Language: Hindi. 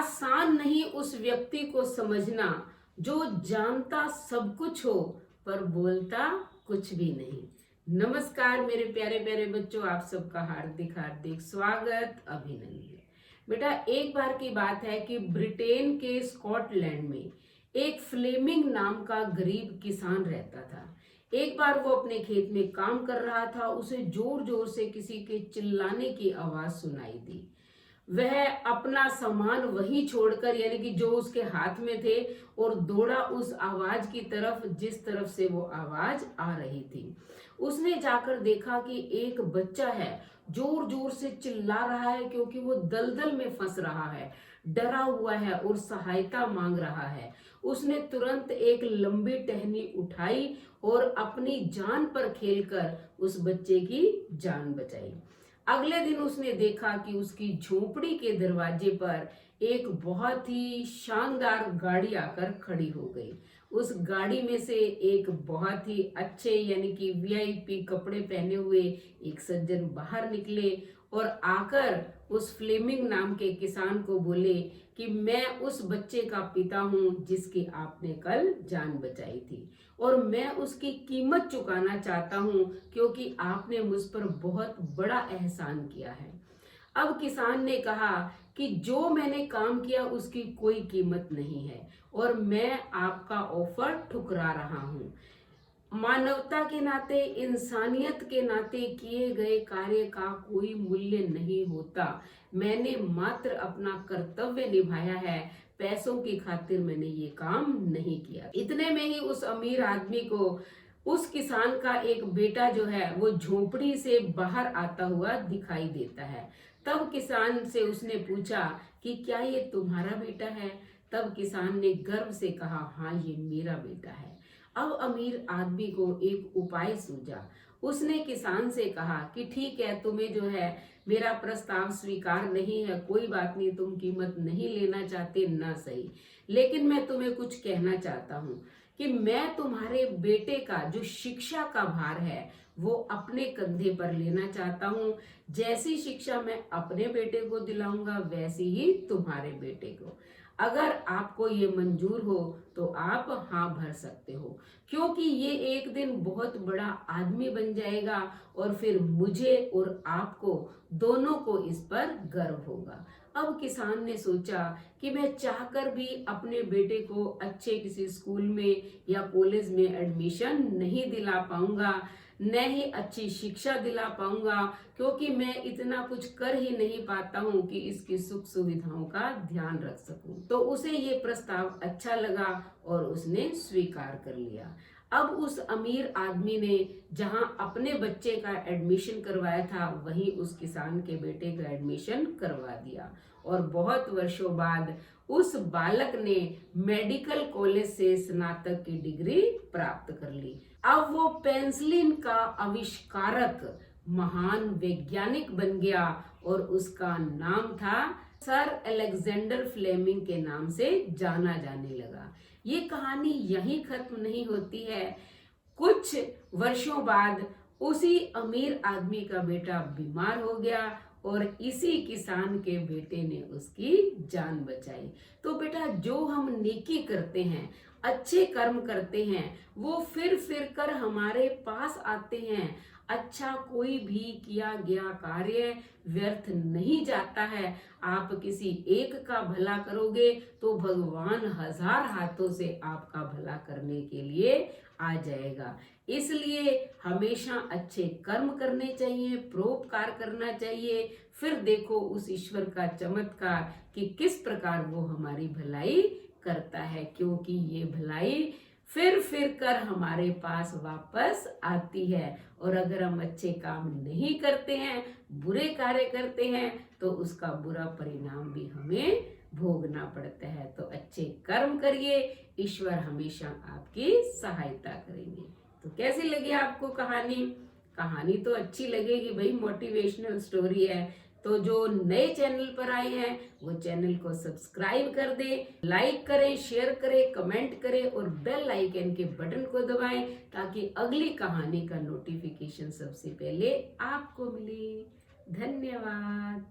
आसान नहीं उस व्यक्ति को समझना जो जानता सब कुछ हो पर बोलता कुछ भी नहीं। नमस्कार मेरे प्यारे प्यारे बच्चों, आप सबका हार्दिक हार्दिक स्वागत, अभिनंदन। बेटा, एक बार की बात है कि ब्रिटेन के स्कॉटलैंड में एक फ्लेमिंग नाम का गरीब किसान रहता था। एक बार वो अपने खेत में काम कर रहा था, उसे जोर जोर से किसी के चिल्लाने की आवाज सुनाई दी। वह अपना सामान वहीं छोड़कर, यानी कि जो उसके हाथ में थे, और दौड़ा उस आवाज की तरफ जिस तरफ से वो आवाज आ रही थी। उसने जाकर देखा कि एक बच्चा है, जोर जोर से चिल्ला रहा है क्योंकि वो दलदल में फंस रहा है, डरा हुआ है और सहायता मांग रहा है। उसने तुरंत एक लंबी टहनी उठाई और अपनी जान पर खेलकर उस बच्चे की जान बचाई। अगले दिन उसने देखा कि उसकी झोपड़ी के दरवाजे पर एक बहुत ही शानदार गाड़ी आकर खड़ी हो गई। उस गाड़ी में से एक बहुत ही अच्छे, यानी कि वीआईपी कपड़े पहने हुए एक सज्जन बाहर निकले और आकर उस फ्लेमिंग नाम के किसान को बोले कि मैं उस बच्चे का पिता हूं जिसकी आपने कल जान बचाई थी, और मैं उसकी कीमत चुकाना चाहता हूं क्योंकि आपने मुझ पर बहुत बड़ा एहसान किया है। अब किसान ने कहा कि जो मैंने काम किया उसकी कोई कीमत नहीं है और मैं आपका ऑफर ठुकरा रहा हूं। मानवता के नाते, इंसानियत के नाते किए गए कार्य का कोई मूल्य नहीं होता। मैंने मात्र अपना कर्तव्य निभाया है, पैसों की खातिर मैंने ये काम नहीं किया। इतने में ही उस अमीर आदमी को उस किसान का एक बेटा जो है वो झोपड़ी से बाहर आता हुआ दिखाई देता है। तब किसान से उसने पूछा कि क्या ये तुम्हारा बेटा है? तब किसान ने गर्व से कहा, हाँ ये मेरा बेटा है। अब अमीर आदमी को एक उपाय सूझा। उसने किसान से कहा कि ठीक है, तुम्हें जो है मेरा प्रस्ताव स्वीकार नहीं है, कोई बात नहीं, तुम कीमत नहीं लेना चाहते ना सही, लेकिन मैं तुम्हें कुछ कहना चाहता हूँ कि मैं तुम्हारे बेटे का जो शिक्षा का भार है वो अपने कंधे पर लेना चाहता हूँ। जैसी शिक्षा मैं अपने बेटे को दिलाऊंगा वैसी ही तुम्हारे बेटे को। अगर आपको ये मंजूर हो तो आप हाँ भर सकते हो, क्योंकि ये एक दिन बहुत बड़ा आदमी बन जाएगा और फिर मुझे और आपको दोनों को इस पर गर्व होगा। अब किसान ने सोचा कि मैं चाहकर भी अपने बेटे को अच्छे किसी स्कूल में या कॉलेज में एडमिशन नहीं दिला पाऊंगा, न ही अच्छी शिक्षा दिला पाऊंगा, क्योंकि मैं इतना कुछ कर ही नहीं पाता हूं कि इसकी सुख सुविधाओं का ध्यान रख सकूं। तो उसे ये प्रस्ताव अच्छा लगा और उसने स्वीकार कर लिया। अब उस अमीर आदमी ने जहां अपने बच्चे का एडमिशन करवाया था वहीं उस किसान के बेटे का एडमिशन करवा दिया, और बहुत वर्षों बाद उस बालक ने मेडिकल कॉलेज से स्नातक की डिग्री प्राप्त कर ली। अब वो पेंसिलिन का आविष्कारक महान वैज्ञानिक बन गया और उसका नाम था सर अलेक्जेंडर फ्लेमिंग के नाम से जाना जाने लगा। ये कहानी यहीं खत्म नहीं होती है। कुछ वर्षों बाद उसी अमीर आदमी का बेटा बीमार हो गया और इसी किसान के बेटे ने उसकी जान बचाई। तो बेटा, जो हम नेकी करते हैं, अच्छे कर्म करते हैं, वो फिर कर हमारे पास आते हैं। अच्छा कोई भी किया गया कार्य व्यर्थ नहीं जाता है। आप किसी एक का भला करोगे तो भगवान हजार हाथों से आपका भला करने के लिए आ जाएगा। इसलिए हमेशा अच्छे कर्म करने चाहिए, परोपकार करना चाहिए। फिर देखो उस ईश्वर का चमत्कार कि किस प्रकार वो हमारी भलाई करता है, क्योंकि ये भलाई फिर कर हमारे पास वापस आती है। और अगर हम अच्छे काम नहीं करते हैं, बुरे कार्य करते हैं, तो उसका बुरा परिणाम भी हमें भोगना पड़ता है। तो अच्छे कर्म करिए, ईश्वर हमेशा आपकी सहायता करेंगे। तो कैसी लगी आपको कहानी? कहानी तो अच्छी लगेगी भाई, मोटिवेशनल स्टोरी है। तो जो नए चैनल पर आए हैं वो चैनल को सब्सक्राइब कर दें, लाइक करें, शेयर करें, कमेंट करें और बेल आइकन के बटन को दबाएं ताकि अगली कहानी का नोटिफिकेशन सबसे पहले आपको मिले। धन्यवाद।